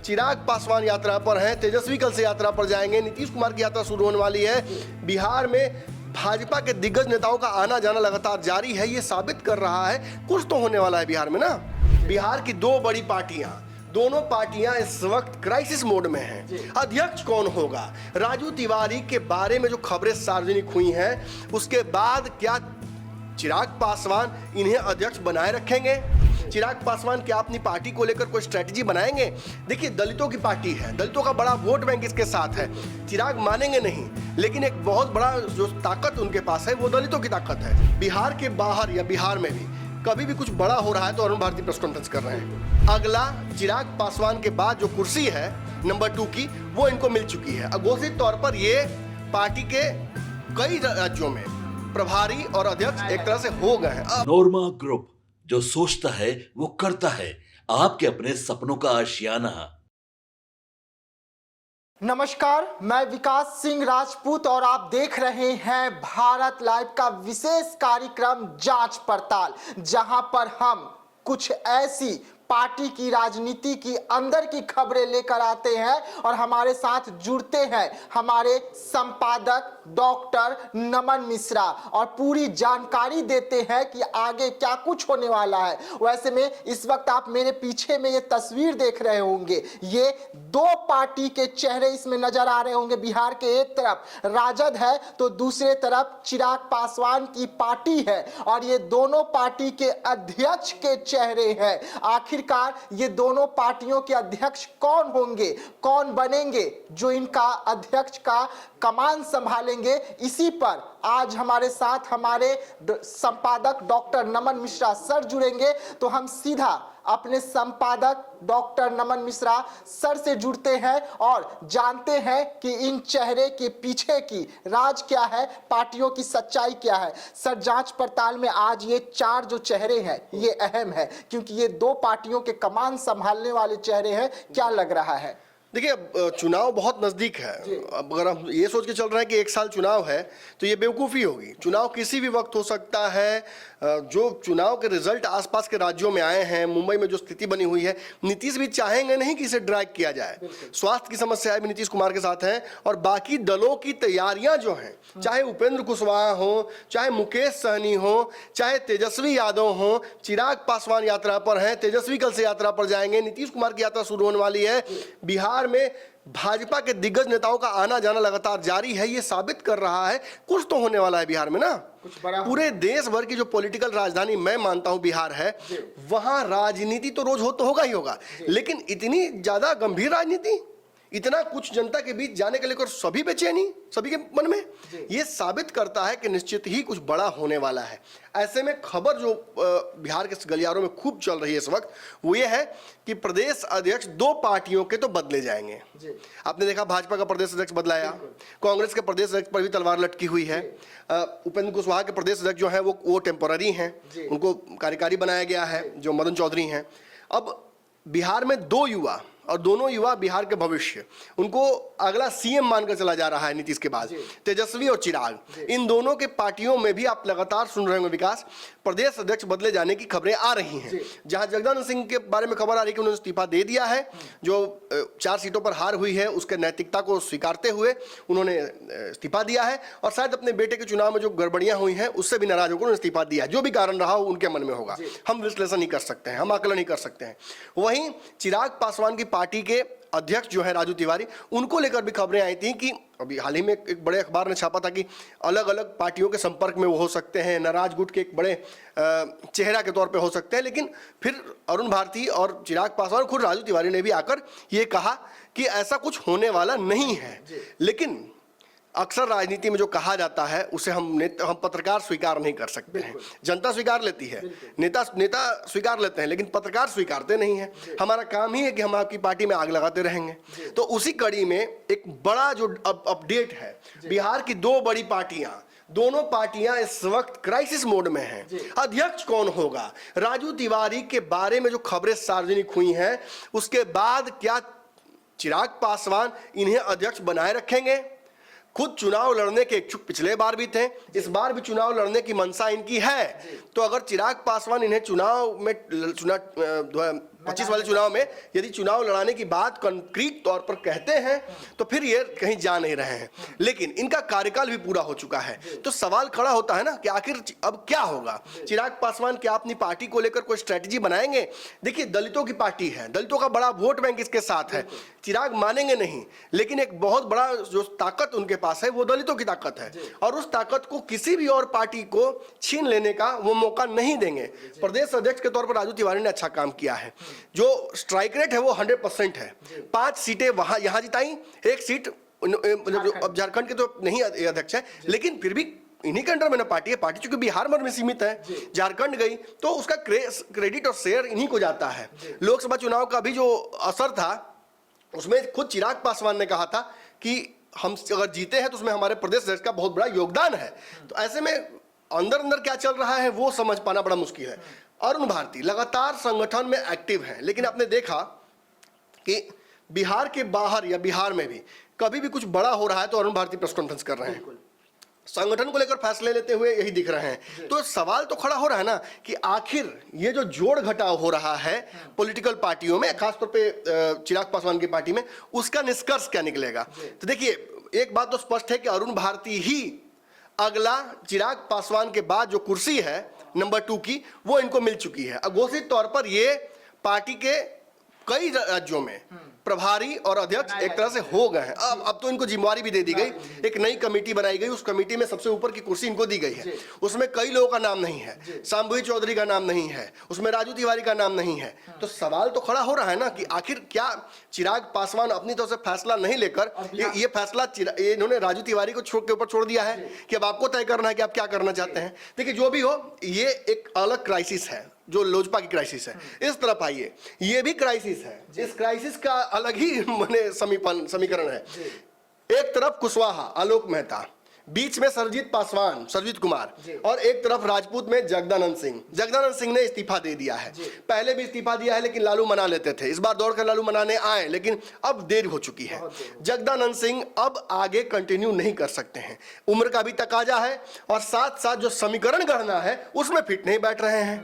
चिराग पासवान यात्रा पर हैं, तेजस्वी कल से यात्रा पर जाएंगे, नीतीश कुमार की यात्रा शुरू होने वाली है। बिहार में भाजपा के दिग्गज नेताओं का आना जाना लगातार जारी है। ये साबित कर रहा है कुछ तो होने वाला है बिहार में ना। बिहार की दो बड़ी पार्टियां, दोनों पार्टियां इस वक्त क्राइसिस मोड में हैं। अध्यक्ष कौन होगा? राजू तिवारी के बारे में जो खबरें सार्वजनिक हुई हैं, उसके बाद क्या चिराग पासवान इन्हें अध्यक्ष बनाए रखेंगे? चिराग पासवान क्या अपनी पार्टी को लेकर कोई स्ट्रेटजी बनाएंगे? देखिए, दलितों की पार्टी है, दलितों का बड़ा वोट बैंक इसके साथ है। चिराग मानेंगे नहीं, लेकिन एक बहुत बड़ा जो ताकत उनके पास है वो दलितों की ताकत है। बिहार के बाहर या बिहार में भी कभी भी कुछ बड़ा हो रहा है तो अरुण भारती प्रेस कॉन्फ्रेंस कर रहे हैं। अगला चिराग पासवान के बाद जो कुर्सी है नंबर 2 की, वो इनको मिल चुकी है। घोषित तौर पर ये पार्टी के कई राज्यों में प्रभारी और अध्यक्ष एक तरह से हो गए हैं। नोरमा ग्रुप, जो सोचता है वो करता है। आपके अपने सपनों का आशियाना। नमस्कार, मैं विकास सिंह राजपूत और आप देख रहे हैं भारत लाइव का विशेष कार्यक्रम जांच पड़ताल, जहां पर हम कुछ ऐसी पार्टी की राजनीति की अंदर की खबरें लेकर आते हैं और हमारे साथ जुड़ते हैं हमारे संपादक डॉक्टर नमन मिश्रा और पूरी जानकारी देते हैं कि आगे क्या कुछ होने वाला है। वैसे में इस वक्त आप मेरे पीछे में ये तस्वीर देख रहे होंगे, ये दो पार्टी के चेहरे इसमें नजर आ रहे होंगे। बिहार के एक तरफ राजद है तो दूसरे तरफ चिराग पासवान की पार्टी है और ये दोनों पार्टी के अध्यक्ष के चेहरे हैं। आखिरकार ये दोनों पार्टियों के अध्यक्ष कौन होंगे, कौन बनेंगे जो इनका अध्यक्ष का कमान संभालेंगे, इसी पर आज हमारे साथ हमारे संपादक डॉक्टर नमन मिश्रा सर जुड़ेंगे। तो हम सीधा अपने संपादक डॉक्टर नमन मिश्रा सर से जुड़ते हैं और जानते हैं कि इन चेहरे के पीछे की राज क्या है, पार्टियों की सच्चाई क्या है। सर, जांच पड़ताल में आज ये चार जो चेहरे हैं ये अहम है, क्योंकि ये दो पार्टियों के कमान संभालने वाले चेहरे हैं। क्या लग रहा है? देखिए, अब चुनाव बहुत नज़दीक है। अब अगर हम ये सोच के चल रहे हैं कि एक साल चुनाव है तो ये बेवकूफ़ी होगी। चुनाव किसी भी वक्त हो सकता है। जो चुनाव के रिजल्ट आसपास के राज्यों में आए हैं, मुंबई में जो स्थिति बनी हुई है, नीतीश भी चाहेंगे नहीं कि इसे ड्रैग किया जाए। स्वास्थ्य की समस्याएं भी नीतीश कुमार के साथ हैं और बाकी दलों की तैयारियां जो हैं, चाहे उपेंद्र कुशवाहा हो, चाहे मुकेश सहनी हो, चाहे तेजस्वी यादव हो, चिराग पासवान यात्रा पर हैं, तेजस्वी कल से यात्रा पर जाएंगे, नीतीश कुमार की यात्रा शुरू होने वाली है। बिहार में भाजपा के दिग्गज नेताओं का आना जाना लगातार जारी है। ये साबित कर रहा है कुछ तो होने वाला है बिहार में ना। पूरे देश भर की जो पॉलिटिकल राजधानी मैं मानता हूं बिहार है, वहां राजनीति तो रोज होगा ही होगा, लेकिन इतनी ज्यादा गंभीर राजनीति, इतना कुछ जनता के बीच जाने के लेकर सभी बेचैनी, सभी के मन में, ये साबित करता है कि निश्चित ही कुछ बड़ा होने वाला है। ऐसे में खबर जो बिहार के गलियारों में खूब चल रही है इस वक्त, वो ये है कि प्रदेश अध्यक्ष दो पार्टियों के तो बदले जाएंगे। आपने देखा भाजपा का प्रदेश अध्यक्ष बदलाया, कांग्रेस के प्रदेश अध्यक्ष पर भी तलवार लटकी हुई है। उपेंद्र कुशवाहा के प्रदेश अध्यक्ष जो है वो टेम्पररी हैं, उनको कार्यकारी बनाया गया है, जो मदन चौधरी हैं। अब बिहार में दो युवा, और दोनों युवा बिहार के भविष्य, उनको अगला सीएम मानकर चला जा रहा है नीतीश के बाद, तेजस्वी और चिराग। इन दोनों के पार्टियों में भी आप लगातार सुन रहे होंगे विकास, प्रदेश अध्यक्ष बदले जाने की खबरें आ रही हैं। जहां जगदानंद सिंह के बारे में खबर आ रही है कि उन्होंने इस्तीफा दे दिया है, जो 4 सीटों पर हार हुई है उसके नैतिकता को स्वीकारते हुए उन्होंने इस्तीफा दिया है, और शायद अपने बेटे के चुनाव में जो गड़बड़ियां हुई हैं उससे भी नाराज होकर उन्होंने इस्तीफा दिया है। जो भी कारण रहा हो उनके मन में होगा, हम विश्लेषण नहीं कर सकते हैं, हम आकलन नहीं कर सकते हैं। वहीं चिराग पासवान की पार्टी के अध्यक्ष जो है राजू तिवारी, उनको लेकर भी खबरें आई थी कि अभी हाल ही में एक बड़े अखबार ने छापा था कि अलग अलग पार्टियों के संपर्क में वो हो सकते हैं, नाराज गुट के एक बड़े चेहरा के तौर पे हो सकते हैं। लेकिन फिर अरुण भारती और चिराग पासवान, खुद राजू तिवारी ने भी आकर ये कहा कि ऐसा कुछ होने वाला नहीं है। लेकिन अक्सर राजनीति में जो कहा जाता है उसे हम पत्रकार स्वीकार नहीं कर सकते हैं। जनता स्वीकार लेती है, नेता स्वीकार लेते हैं, लेकिन पत्रकार स्वीकारते नहीं है। हमारा काम ही है कि हम आपकी पार्टी में आग लगाते रहेंगे। तो उसी कड़ी में एक बड़ा जो अपडेट है, बिहार की दो बड़ी पार्टियां, दोनों पार्टियां इस वक्त क्राइसिस मोड में हैं। अध्यक्ष कौन होगा? राजू तिवारी के बारे में जो खबरें सार्वजनिक हुई हैं, उसके बाद क्या चिराग पासवान इन्हें अध्यक्ष बनाए रखेंगे? खुद चुनाव लड़ने के इच्छुक पिछले बार भी थे, इस बार भी चुनाव लड़ने की मंशा इनकी है। तो अगर चिराग पासवान इन्हें चुनाव में 25 वाले चुनाव में यदि चुनाव लड़ाने की बात कंक्रीट तौर पर कहते हैं तो फिर ये कहीं जा नहीं रहे हैं, लेकिन इनका कार्यकाल भी पूरा हो चुका है। तो सवाल खड़ा होता है ना कि आखिर अब क्या होगा। चिराग पासवान क्या अपनी पार्टी को लेकर कोई स्ट्रेटजी बनाएंगे? देखिए, दलितों की पार्टी है, दलितों का बड़ा वोट बैंक इसके साथ है। चिराग मानेंगे नहीं, लेकिन एक बहुत बड़ा जो ताकत उनके पास है वो दलितों की ताकत है, और उस ताकत को किसी भी और पार्टी को छीन लेने का वो मौका नहीं देंगे। प्रदेश अध्यक्ष के तौर पर राजू तिवारी ने अच्छा काम किया है। जो स्ट्राइक रेट है वो 100% है। 5 सीटें वहां यहां जिताई, 1 सीट अब झारखंड के तो नहीं अध्यक्ष है, लेकिन फिर भी इन्हीं के अंडर में ना पार्टी है। पार्टी चूंकि बिहार में सीमित है, झारखंड गई तो उसका क्रेडिट और शेयर इन्हीं को जाता है। लोकसभा चुनाव का भी जो असर था उसमें खुद चिराग पासवान ने कहा था कि हम अगर जीते हैं तो उसमें हमारे प्रदेश अध्यक्ष का बहुत बड़ा योगदान है। तो ऐसे में अंदर अंदर क्या चल रहा है वो समझ पाना बड़ा मुश्किल है। अरुण भारती लगातार संगठन में एक्टिव है, लेकिन आपने देखा कि बिहार के बाहर या बिहार में भी कभी भी कुछ बड़ा हो रहा है तो अरुण भारती प्रेस कॉन्फ्रेंस कर रहे हैं, संगठन को लेकर फैसले लेते हुए यही दिख रहे हैं। तो सवाल तो खड़ा हो रहा है ना कि आखिर ये जो जोड़ घटाव हो रहा है पॉलिटिकल पार्टियों में, खासतौर पे चिराग पासवान की पार्टी में, उसका निष्कर्ष क्या निकलेगा। तो देखिए, एक बात तो स्पष्ट है कि अरुण भारती ही अगला चिराग पासवान के बाद जो कुर्सी है नंबर 2 की वो इनको मिल चुकी है। अघोषित तौर पर ये पार्टी के कई राज्यों में प्रभारी और अध्यक्ष एक तरह से हो गए हैं। अब तो इनको जिम्मेवारी भी दे दी गई, एक नई कमेटी बनाई गई, उस कमेटी में सबसे ऊपर की कुर्सी इनको दी गई है। उसमें कई लोगों का नाम नहीं है, शांभवी चौधरी का नाम नहीं है, उसमें राजू तिवारी का नाम नहीं है। तो सवाल तो खड़ा हो रहा है ना कि आखिर क्या चिराग पासवान अपनी तरफ से फैसला नहीं लेकर ये फैसला इन्होंने राजू तिवारी को के ऊपर छोड़ दिया है कि अब आपको तय करना है कि आप क्या करना चाहते हैं। देखिए, जो भी हो, ये एक अलग क्राइसिस है जो लोजपा की क्राइसिस है। इस तरफ आइए, ये भी क्राइसिस है, इस क्राइसिस का अलग ही माने समीकरण है। एक तरफ कुशवाहा आलोक मेहता, बीच में सरजीत कुमार, और एक तरफ राजपूत में जगदानंद सिंह ने इस्तीफा दे दिया है। पहले भी इस्तीफा दिया है लेकिन लालू मना लेते थे, इस बार दौड़कर लालू मनाने आए, लेकिन अब देर हो चुकी है। जगदानंद सिंह अब आगे कंटिन्यू नहीं कर सकते हैं, उम्र का भी तकाजा है, और साथ साथ जो समीकरण गढ़ना है उसमें फिट नहीं बैठ रहे हैं।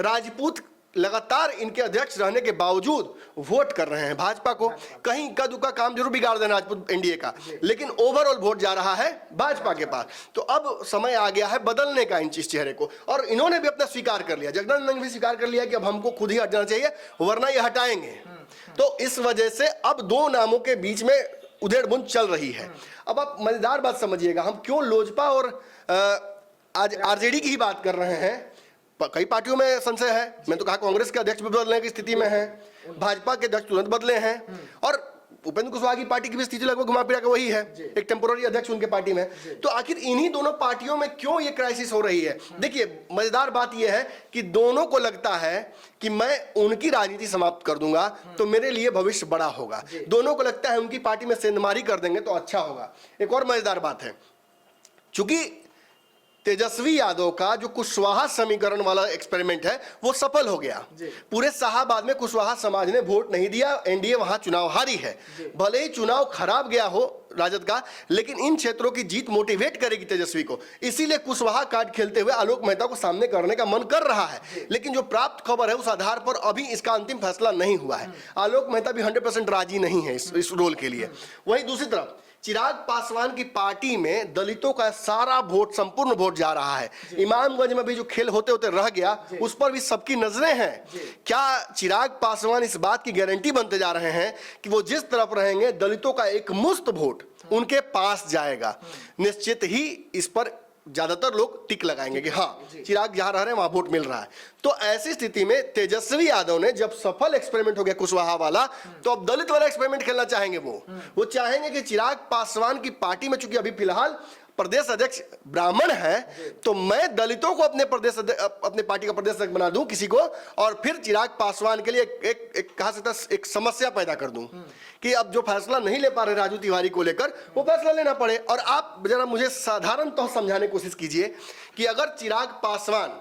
राजपूत लगातार इनके अध्यक्ष रहने के बावजूद वोट कर रहे हैं भाजपा को। कहीं इक्का दुक्का काम जरूर बिगाड़ देना राजपूत एनडीए का, लेकिन ओवरऑल वोट जा रहा है भाजपा के पास। तो अब समय आ गया है बदलने का इस चेहरे को, और इन्होंने भी अपना स्वीकार कर लिया, जगदानंद ने भी स्वीकार कर लिया कि अब हमको खुद ही हट जाना चाहिए, वरना ये हटाएंगे। तो इस वजह से अब 2 नामों के बीच में उधेड़ बुन चल रही है। अब आप मजेदार बात समझिएगा, हम क्यों लोजपा और आज आरजेडी की ही बात कर रहे हैं। कई पार्टियों में संशय है, मैं तो कहा कांग्रेस के अध्यक्ष भी बदलने की स्थिति में है, भाजपा के अध्यक्ष तुरंत बदले हैं, और उपेंद्र कुशवाहा की पार्टी की भी स्थिति लगभग घुमा फिरा के वही है, एक टेम्पोररी अध्यक्ष उनके पार्टी में। तो आखिर इन्हीं दोनों पार्टियों में क्यों ये क्राइसिस हो रही है? देखिए, मजेदार बात यह है कि दोनों को लगता है कि मैं उनकी राजनीति समाप्त कर दूंगा तो मेरे लिए भविष्य बड़ा होगा। दोनों को लगता है उनकी पार्टी में सेंधमारी कर देंगे तो अच्छा होगा। एक और मजेदार बात है, चूंकि तेजस्वी यादव का जो कुशवाहा समीकरण वाला एक्सपेरिमेंट है वो सफल हो गया, पूरे शाहाबाद में कुशवाहा समाज ने वोट नहीं दिया, एनडीए वहां चुनाव हारी है। भले ही चुनाव खराब गया हो राजद का, लेकिन इन क्षेत्रों की जीत मोटिवेट करेगी तेजस्वी को, इसीलिए कुशवाहा कार्ड खेलते हुए आलोक मेहता को सामने करने का मन कर रहा है। लेकिन जो प्राप्त खबर है उस आधार पर अभी इसका अंतिम फैसला नहीं हुआ है। आलोक मेहता भी 100% राजी नहीं है इस रोल के लिए। वहीं दूसरी तरफ चिराग पासवान की पार्टी में दलितों का सारा वोट, संपूर्ण वोट जा रहा है। इमामगंज में भी जो खेल होते होते रह गया उस पर भी सबकी नजरें हैं। क्या चिराग पासवान इस बात की गारंटी बनते जा रहे हैं कि वो जिस तरफ रहेंगे दलितों का एक मुश्त वोट उनके पास जाएगा? निश्चित ही इस पर ज्यादातर लोग टिक लगाएंगे कि हाँ, चिराग जहां रह रहे हैं वहां वोट मिल रहा है। तो ऐसी स्थिति में तेजस्वी यादव ने जब सफल एक्सपेरिमेंट हो गया कुशवाहा वाला, तो अब दलित वाला एक्सपेरिमेंट खेलना चाहेंगे। वो चाहेंगे कि चिराग पासवान की पार्टी में, चूंकि अभी फिलहाल प्रदेश अध्यक्ष ब्राह्मण है, तो मैं दलितों को अपने पार्टी का प्रदेश अध्यक्ष बना दूं किसी को, और फिर चिराग पासवान के लिए एक कहा सकता एक समस्या पैदा कर दूं कि अब जो फैसला नहीं ले पा रहे राजू तिवारी को लेकर, वो फैसला लेना पड़े। और आप जरा मुझे साधारण तौर समझाने की कोशिश कीजिए कि अगर चिराग पासवान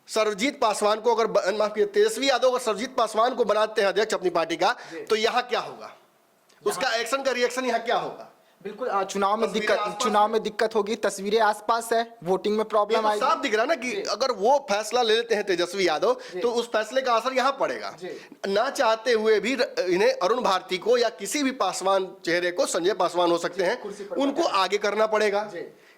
सरजीत पासवान को, अगर माफ कीजिए तेजस्वी यादव अगर सरजीत पासवान को बनाते हैं अध्यक्ष अपनी पार्टी का, तो यहाँ क्या होगा? उसका एक्शन का रिएक्शन यहाँ क्या होगा? बिल्कुल चुनाव में तस्वीरें दिक्कत आसपास चुनाव में दिक्कत होगी, तस्वीरें आसपास है, वोटिंग में ये प्रॉब्लम तो आएगी। साफ दिख रहा है ना कि अगर वो फैसला ले लेते हैं तेजस्वी यादव तो उस फैसले का असर यहाँ पड़ेगा। ना चाहते हुए भी इन्हें अरुण भारती को या किसी भी पासवान चेहरे को, संजय पासवान हो सकते हैं, उनको आगे करना पड़ेगा।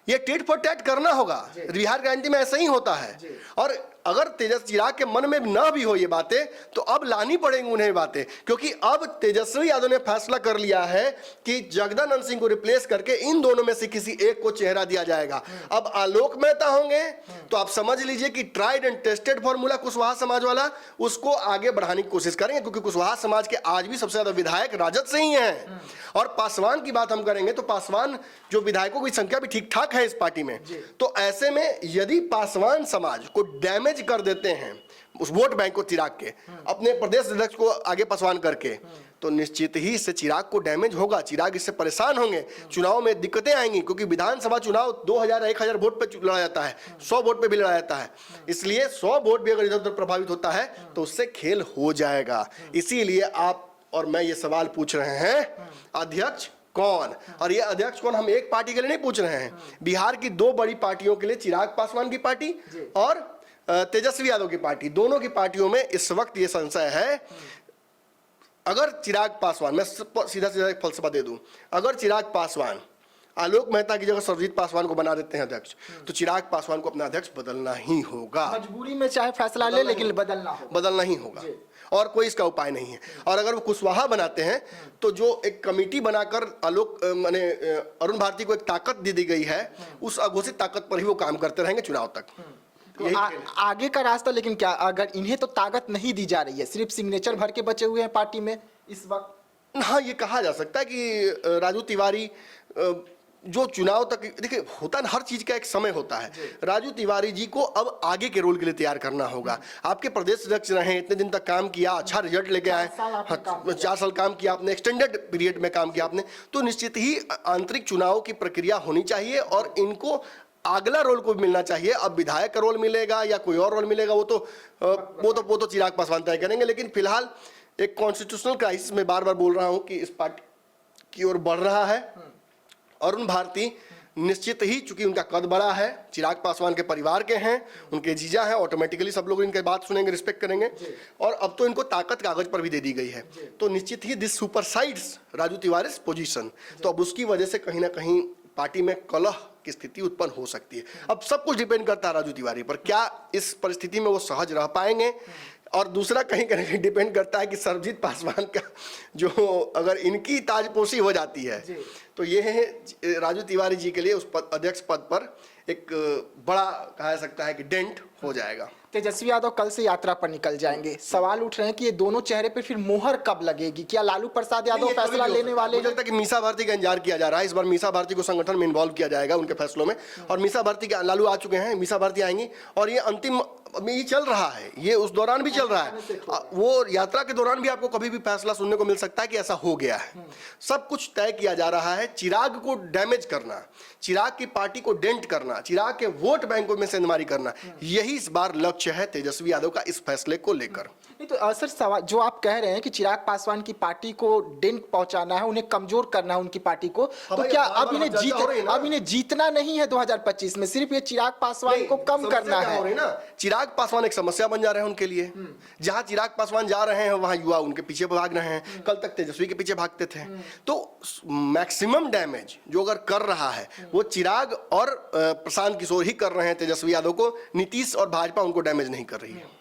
ये टेट फॉर टैट करना होगा। बिहार गारंटी में ऐसा ही होता है। और अगर तेजस्वी चिराग के मन में ना भी हो ये बातें तो अब लानी पड़ेंगी उन्हें बातें, क्योंकि अब तेजस्वी यादव ने फैसला कर लिया है कि जगदानंद सिंह को रिप्लेस करके इन दोनों में से किसी एक को चेहरा दिया जाएगा। अब आलोक मेहता होंगे तो आप समझ लीजिए कि tried and tested formula Kushwaha समाज वाला, उसको आगे बढ़ाने की कोशिश करेंगे, क्योंकि कुशवाहा समाज के आज भी सबसे ज्यादा विधायक राजद से ही हैं। और पासवान की बात हम करेंगे तो पासवान जो विधायकों की संख्या भी ठीक ठाक है इस पार्टी में, तो ऐसे में यदि पासवान समाज को डैमेज कर देते हैं उस वोट बैंक को चिराग के, अपने प्रदेश अध्यक्ष को आगे पासवान करके, तो निश्चित ही इससे चिराग को डैमेज होगा। चिराग इससे परेशान होंगे, चुनाव में दिक्कतें आएंगी, क्योंकि विधानसभा चुनाव 2000-1000 वोट पे लड़ा जाता है, 100 वोट पे भी लड़ा जाता है। इसलिए 100 वोट भी अगर इधर उधर प्रभावित होता है तो उससे खेल हो जाएगा। इसीलिए आप और मैं ये सवाल पूछ रहे हैं, अध्यक्ष कौन? और ये अध्यक्ष कौन हम एक पार्टी के लिए नहीं पूछ रहे हैं, बिहार की 2 बड़ी पार्टियों के लिए, चिराग पासवान की पार्टी और तेजस्वी यादव की पार्टी, दोनों की पार्टियों में इस वक्त ये संशय है। अगर चिराग पासवान, मैं सीधा सीधा एक फलसफा दे दूं, अगर चिराग पासवान आलोक मेहता की जगह सरजीत पासवान को बना देते हैं अध्यक्ष, तो चिराग पासवान को अपना अध्यक्ष बदलना ही होगा। मजबूरी में चाहे फैसला ले, लेकिन बदलना ही होगा और कोई इसका उपाय नहीं है। और अगर वो कुशवाहा बनाते हैं तो जो एक कमेटी बनाकर आलोक माने अरुण भारती को एक ताकत दी गई है, उस अघोषित ताकत पर ही वो काम करते रहेंगे चुनाव तक। तो आगे का रास्ता, लेकिन क्या अगर इन्हें तो ताकत नहीं दी जा रही है, सिर्फ सिग्नेचर भर के बचे हुए हैं पार्टी में इस वक्त? हाँ, ये कहा जा सकता है कि राजू तिवारी जो चुनाव तक, देखिए होता ना, हर चीज का एक समय होता है। राजू तिवारी जी को अब आगे के रोल के लिए तैयार करना होगा। आपके प्रदेश अध्यक्ष रहे, इतने दिन तक काम किया, अच्छा रिजल्ट लेके आए, 4 साल काम किया आपने, एक्सटेंडेड पीरियड में काम किया आपने, तो निश्चित ही आंतरिक चुनाव की प्रक्रिया होनी चाहिए और इनको अगला रोल को भी मिलना चाहिए। अब विधायक का रोल मिलेगा या कोई और रोल मिलेगा, वो तो चिराग पासवान तय करेंगे। लेकिन फिलहाल एक कॉन्स्टिट्यूशनल क्राइसिस में बार बार बोल रहा हूं कि इस पार्टी की ओर बढ़ रहा है। अरुण भारती निश्चित ही, चूंकि उनका कद बड़ा है, चिराग पासवान के परिवार के हैं, उनके जीजा हैं, ऑटोमेटिकली सब लोग इनके बात सुनेंगे, रिस्पेक्ट करेंगे। और अब तो इनको ताकत कागज पर भी दे दी गई है, तो निश्चित ही दिस सुपरसाइड्स राजू तिवारी पोजीशन। तो अब उसकी वजह से कहीं ना कहीं पार्टी में कलह की स्थिति उत्पन्न हो सकती है। अब सब कुछ डिपेंड करता है राजू तिवारी पर, क्या इस परिस्थिति में वो सहज रह पाएंगे। और दूसरा कहीं कहीं डिपेंड करता है कि सरजीत पासवान का जो, अगर इनकी ताजपोशी हो जाती है तो ये राजू तिवारी जी के लिए उस अध्यक्ष पद पर एक बड़ा कहा जा सकता है कि डेंट हो जाएगा। तेजस्वी यादव कल से यात्रा पर निकल जाएंगे, सवाल उठ रहे हैं कि ये दोनों चेहरे पे फिर मोहर कब लगेगी? क्या लालू प्रसाद यादव फैसला लेने वाले? मुझे लगता है कि मीसा भारती का इंतजार किया जा रहा है। इस बार मीसा भारती को संगठन में इन्वॉल्व किया जाएगा उनके फैसलों में, और मीसा भारती के लालू आ चुके हैं, मीसा भारती आएंगी, और ये अंतिम ये चल रहा है, ये उस दौरान भी चल रहा है। वो यात्रा के दौरान भी आपको कभी भी फैसला सुनने को मिल सकता है कि ऐसा हो गया है। सब कुछ तय किया जा रहा है। चिराग को डैमेज करना, चिराग की पार्टी को डेंट करना, चिराग के वोट बैंकों में सेंधमारी करना, यही इस बार लक्ष्य है तेजस्वी यादव का इस फैसले को लेकर। नहीं तो सर, सवाल जो आप कह रहे हैं कि चिराग पासवान की पार्टी को डेंट पहुंचाना है, उन्हें कमजोर करना है उनकी पार्टी को, तो क्या अब इन्हें जीतना नहीं है 2025 में, सिर्फ ये चिराग पासवान को कम करना है? चिराग पासवान एक समस्या बन जा रहे हैं उनके लिए। जहां चिराग पासवान जा रहे हैं वहां युवा उनके पीछे भाग रहे हैं। कल तक तेजस्वी के पीछे भागते थे। तो मैक्सिमम डैमेज जो अगर कर रहा है वो चिराग और प्रशांत किशोर ही कर रहे हैं तेजस्वी यादव को। नीतीश और भाजपा उनको डैमेज नहीं कर रही है।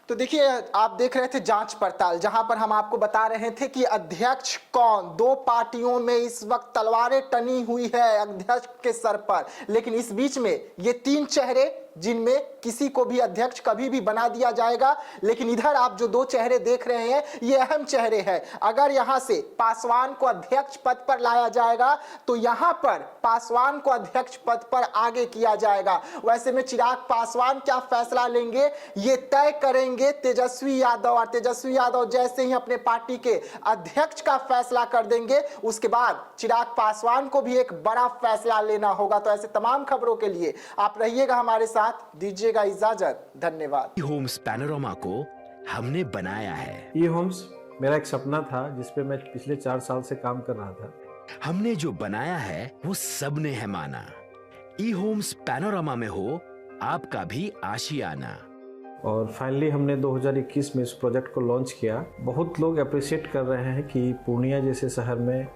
तो देखिए, आप देख रहे थे जांच पड़ताल, जहां पर हम आपको बता रहे थे कि अध्यक्ष कौन, 2 पार्टियों में इस वक्त तलवारें टनी हुई है अध्यक्ष के सर पर। लेकिन इस बीच में ये 3 चेहरे जिनमें किसी को भी अध्यक्ष कभी भी बना दिया जाएगा। लेकिन इधर आप जो 2 चेहरे देख रहे हैं, ये अहम चेहरे हैं। अगर यहां से पासवान को अध्यक्ष पद पर लाया जाएगा तो यहां पर पासवान को अध्यक्ष पद पर आगे किया जाएगा। वैसे में चिराग पासवान क्या फैसला लेंगे, ये तय करेंगे तेजस्वी यादव। और तेजस्वी यादव जैसे ही अपने पार्टी के अध्यक्ष का फैसला कर देंगे, उसके बाद चिराग पासवान को भी एक बड़ा फैसला लेना होगा। तो ऐसे तमाम खबरों के लिए आप रहिएगा हमारे साथ, दीजिएगा इजाजत, धन्यवाद। होम्स पैनोरामा को हमने बनाया है। ये होम्स मेरा एक सपना था जिस पे मैं पिछले 4 साल से काम कर रहा था। हमने जो बनाया है वो सबने है माना। ई होम्स पैनोरामा में हो आपका भी आशियाना। और फाइनली हमने 2021 में इस प्रोजेक्ट को लॉन्च किया। बहुत लोग अप्रिशिएट कर रहे हैं कि पूर्णिया जैसे शहर में,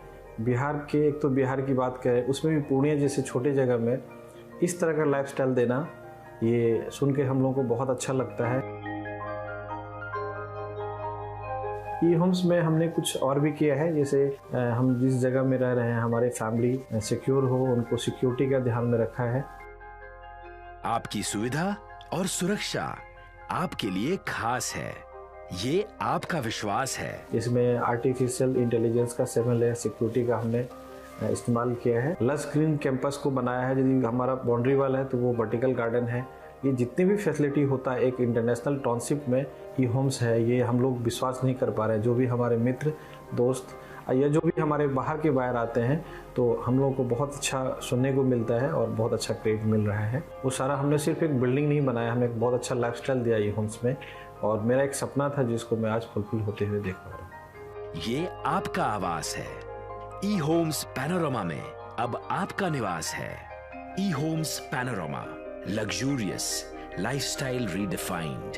बिहार के, एक तो बिहार की बात करें उसमें भी पूर्णिया जैसे छोटे जगह में इस तरह का लाइफस्टाइल देना, ये सुन के हम लोगों को बहुत अच्छा लगता है। ई होम्स में हमने कुछ और भी किया है, जैसे हम जिस जगह में रह रहे हैं हमारे फैमिली सिक्योर हो, उनको सिक्योरिटी का ध्यान में रखा है। आपकी सुविधा और सुरक्षा आपके लिए खास है, ये आपका विश्वास है। इसमें आर्टिफिशियल इंटेलिजेंस का 7 लेयर सिक्योरिटी का हमने इस्तेमाल किया है। लस ग्रीन कैंपस को बनाया है। यदि हमारा बाउंड्री वाल है तो वो वर्टिकल गार्डन है। ये जितनी भी फैसिलिटी होता है एक इंटरनेशनल टाउनशिप में ई होम्स है, ये हम लोग विश्वास नहीं कर पा रहे हैं। जो भी हमारे मित्र दोस्त या जो भी हमारे बाहर के बाहर आते हैं तो हम लोगों को बहुत अच्छा सुनने को मिलता है और बहुत अच्छा क्रेडिट मिल रहा है। वो सारा हमने सिर्फ एक बिल्डिंग नहीं बनाया, हमें एक बहुत अच्छा लाइफस्टाइल दिया ई होम्स में, और मेरा एक सपना था जिसको मैं आज फुलफिल होते हुए देख पा रहा हूँ। ये आपका आवास है। ई होम्स पैनोरामा में अब आपका निवास है। E Homes Panorama, luxurious lifestyle redefined.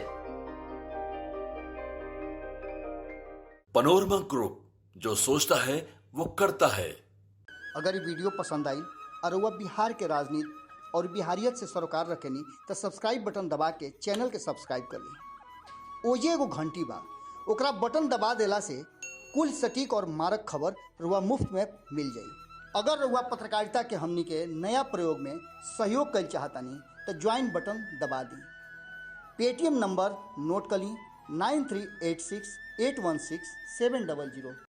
Panorama group, जो सोचता है वो करता है। अगर ये वीडियो पसंद आई और वह बिहार के राजनीति और बिहारियत से सरोकार रखेनी तो सब्सक्राइब बटन दबा के चैनल के सब्सक्राइब कर ली। ओजे एगो घंटी बा, ओकरा बटन दबा देला से कुल सटीक और मारक खबर रुआ मुफ्त में मिल जाई। अगर रुआ पत्रकारिता के हमनी के नया प्रयोग में सहयोग कर चाहतानी तो ज्वाइन बटन दबा दी। पेटीएम नंबर नोट कर ली 9386816700।